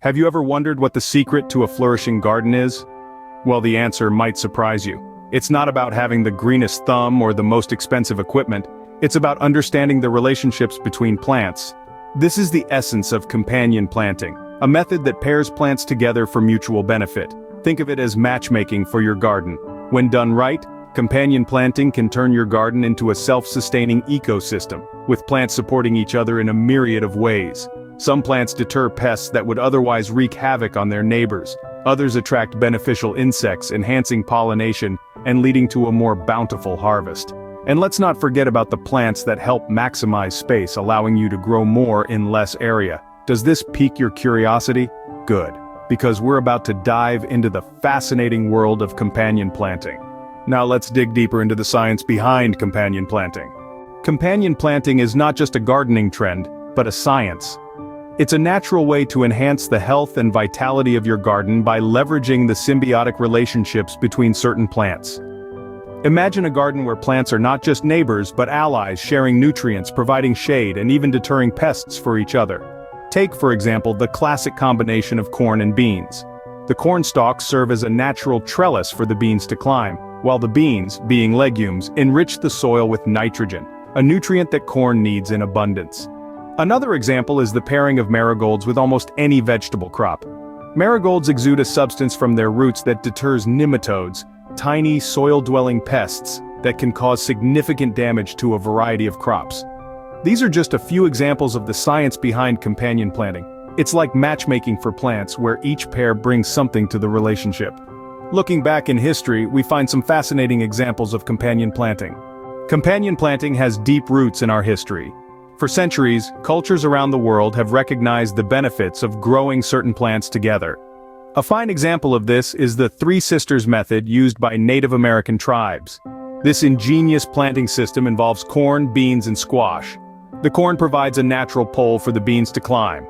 Have you ever wondered what the secret to a flourishing garden is? Well, the answer might surprise you. It's not about having the greenest thumb or the most expensive equipment. It's about understanding the relationships between plants. This is the essence of companion planting, a method that pairs plants together for mutual benefit. Think of it as matchmaking for your garden. When done right, companion planting can turn your garden into a self-sustaining ecosystem, with plants supporting each other in a myriad of ways. Some plants deter pests that would otherwise wreak havoc on their neighbors. Others attract beneficial insects, enhancing pollination and leading to a more bountiful harvest. And let's not forget about the plants that help maximize space, allowing you to grow more in less area. Does this pique your curiosity? Good, because we're about to dive into the fascinating world of companion planting. Now let's dig deeper into the science behind companion planting. Companion planting is not just a gardening trend, but a science. It's a natural way to enhance the health and vitality of your garden by leveraging the symbiotic relationships between certain plants. Imagine a garden where plants are not just neighbors but allies, sharing nutrients, providing shade, and even deterring pests for each other. Take, for example, the classic combination of corn and beans. The corn stalks serve as a natural trellis for the beans to climb, while the beans, being legumes, enrich the soil with nitrogen, a nutrient that corn needs in abundance. Another example is the pairing of marigolds with almost any vegetable crop. Marigolds exude a substance from their roots that deters nematodes, tiny soil-dwelling pests that can cause significant damage to a variety of crops. These are just a few examples of the science behind companion planting. It's like matchmaking for plants where each pair brings something to the relationship. Looking back in history, we find some fascinating examples of companion planting. Companion planting has deep roots in our history. For centuries, cultures around the world have recognized the benefits of growing certain plants together. A fine example of this is the Three Sisters method used by Native American tribes. This ingenious planting system involves corn, beans, and squash. The corn provides a natural pole for the beans to climb.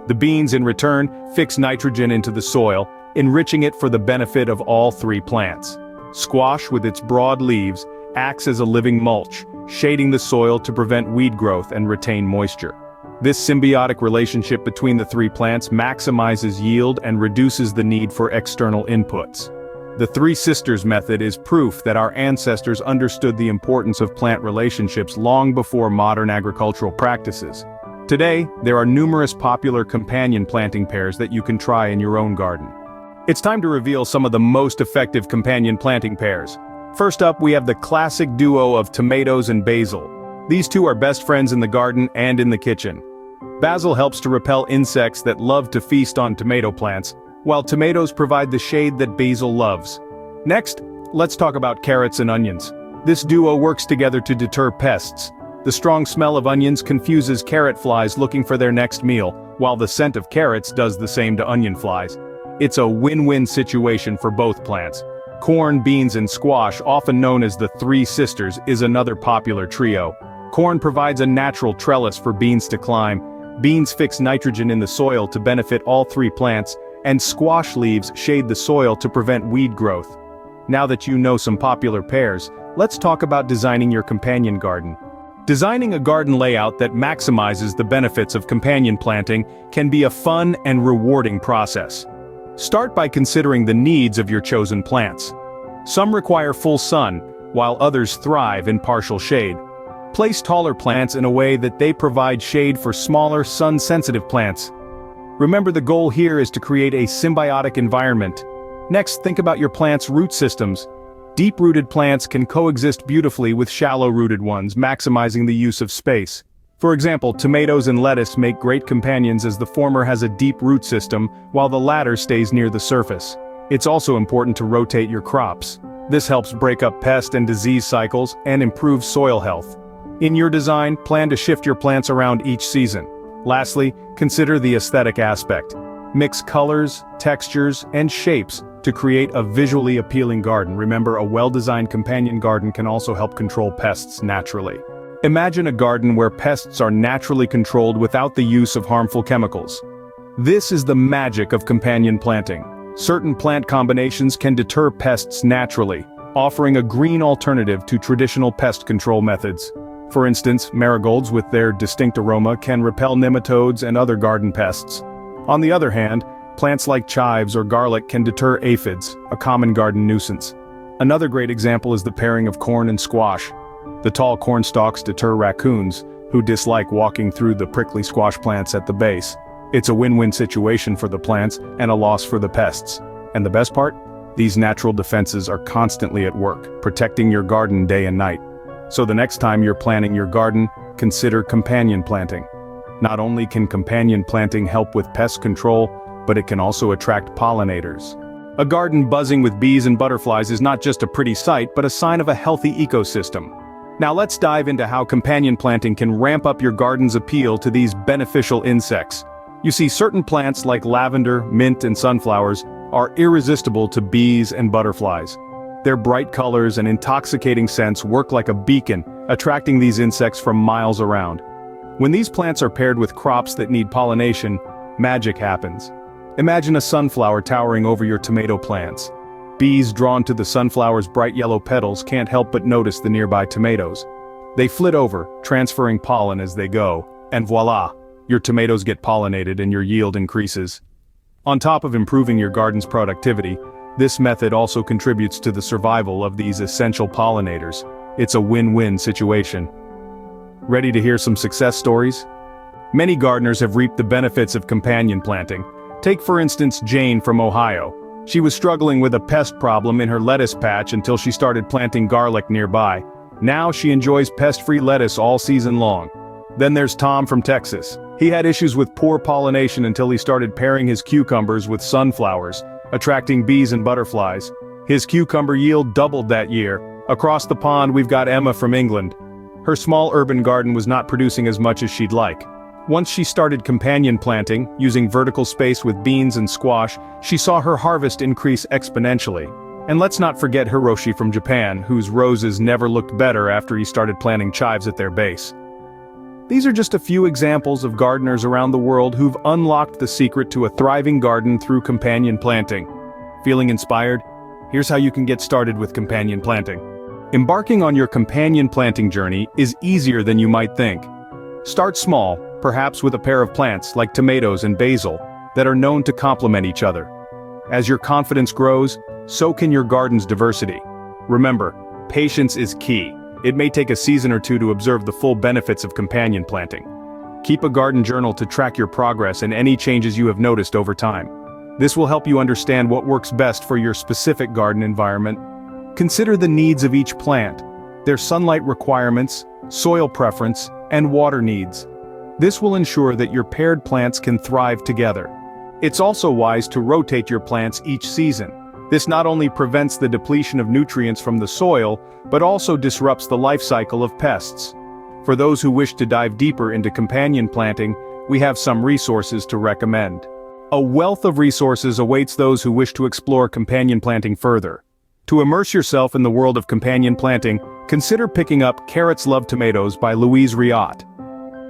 The beans, in return, fix nitrogen into the soil, enriching it for the benefit of all three plants. Squash, with its broad leaves, acts as a living mulch, shading the soil to prevent weed growth and retain moisture. This symbiotic relationship between the three plants maximizes yield and reduces the need for external inputs. The Three Sisters method is proof that our ancestors understood the importance of plant relationships long before modern agricultural practices. Today, there are numerous popular companion planting pairs that you can try in your own garden. It's time to reveal some of the most effective companion planting pairs. First up, we have the classic duo of tomatoes and basil. These two are best friends in the garden and in the kitchen. Basil helps to repel insects that love to feast on tomato plants, while tomatoes provide the shade that basil loves. Next, let's talk about carrots and onions. This duo works together to deter pests. The strong smell of onions confuses carrot flies looking for their next meal, while the scent of carrots does the same to onion flies. It's a win-win situation for both plants. Corn, beans, and squash, often known as the Three Sisters, is another popular trio. Corn provides a natural trellis for beans to climb, beans fix nitrogen in the soil to benefit all three plants, and squash leaves shade the soil to prevent weed growth. Now that you know some popular pairs, let's talk about designing your companion garden. Designing a garden layout that maximizes the benefits of companion planting can be a fun and rewarding process. Start by considering the needs of your chosen plants. Some require full sun, while others thrive in partial shade. Place taller plants in a way that they provide shade for smaller, sun-sensitive plants. Remember, the goal here is to create a symbiotic environment. Next, think about your plant's root systems. Deep-rooted plants can coexist beautifully with shallow-rooted ones, maximizing the use of space. For example, tomatoes and lettuce make great companions as the former has a deep root system, while the latter stays near the surface. It's also important to rotate your crops. This helps break up pest and disease cycles and improve soil health. In your design, plan to shift your plants around each season. Lastly, consider the aesthetic aspect. Mix colors, textures, and shapes to create a visually appealing garden. Remember, a well-designed companion garden can also help control pests naturally. Imagine a garden where pests are naturally controlled without the use of harmful chemicals. This is the magic of companion planting. Certain plant combinations can deter pests naturally, offering a green alternative to traditional pest control methods. For instance, marigolds with their distinct aroma can repel nematodes and other garden pests. On the other hand, Plants like chives or garlic can deter aphids, a common garden nuisance. Another great example is the pairing of corn and squash. The tall corn stalks deter raccoons, who dislike walking through the prickly squash plants at the base. It's a win-win situation for the plants and a loss for the pests. And the best part? These natural defenses are constantly at work, protecting your garden day and night. So the next time you're planting your garden, consider companion planting. Not only can companion planting help with pest control, but it can also attract pollinators. A garden buzzing with bees and butterflies is not just a pretty sight, but a sign of a healthy ecosystem. Now let's dive into how companion planting can ramp up your garden's appeal to these beneficial insects. You see, certain plants like lavender, mint, and sunflowers are irresistible to bees and butterflies. Their bright colors and intoxicating scents work like a beacon, attracting these insects from miles around. When these plants are paired with crops that need pollination, magic happens. Imagine a sunflower towering over your tomato plants. Bees drawn to the sunflower's bright yellow petals can't help but notice the nearby tomatoes. They flit over, transferring pollen as they go, and voila! Your tomatoes get pollinated and your yield increases. On top of improving your garden's productivity, this method also contributes to the survival of these essential pollinators. It's a win-win situation. Ready to hear some success stories? Many gardeners have reaped the benefits of companion planting. Take for instance Jane from Ohio. She was struggling with a pest problem in her lettuce patch until she started planting garlic nearby. Now she enjoys pest-free lettuce all season long. Then there's Tom from Texas. He had issues with poor pollination until he started pairing his cucumbers with sunflowers, attracting bees and butterflies. His cucumber yield doubled that year. Across the pond we've got Emma from England. Her small urban garden was not producing as much as she'd like. Once she started companion planting, using vertical space with beans and squash, she saw her harvest increase exponentially. And let's not forget Hiroshi from Japan, whose roses never looked better after he started planting chives at their base. These are just a few examples of gardeners around the world who've unlocked the secret to a thriving garden through companion planting. Feeling inspired? Here's how you can get started with companion planting. Embarking on your companion planting journey is easier than you might think. Start small, perhaps with a pair of plants like tomatoes and basil that are known to complement each other. As your confidence grows, so can your garden's diversity. Remember, patience is key. It may take a season or two to observe the full benefits of companion planting. Keep a garden journal to track your progress and any changes you have noticed over time. This will help you understand what works best for your specific garden environment. Consider the needs of each plant, their sunlight requirements, soil preference, and water needs. This will ensure that your paired plants can thrive together. It's also wise to rotate your plants each season. This not only prevents the depletion of nutrients from the soil, but also disrupts the life cycle of pests. For those who wish to dive deeper into companion planting, we have some resources to recommend. A wealth of resources awaits those who wish to explore companion planting further. To immerse yourself in the world of companion planting, consider picking up Carrots Love Tomatoes by Louise Riot.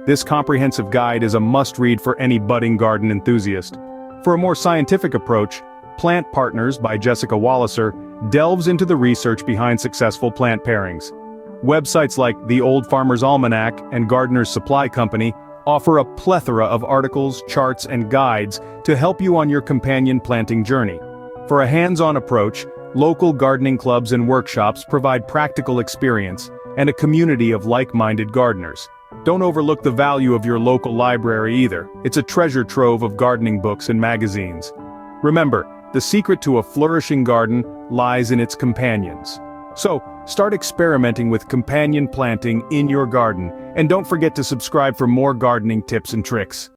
This comprehensive guide is a must-read for any budding garden enthusiast. For a more scientific approach, Plant Partners by Jessica Walliser delves into the research behind successful plant pairings. Websites like The Old Farmer's Almanac and Gardener's Supply Company offer a plethora of articles, charts, and guides to help you on your companion planting journey. For a hands-on approach, local gardening clubs and workshops provide practical experience and a community of like-minded gardeners. Don't overlook the value of your local library either. It's a treasure trove of gardening books and magazines. Remember, the secret to a flourishing garden lies in its companions. So, start experimenting with companion planting in your garden, and don't forget to subscribe for more gardening tips and tricks.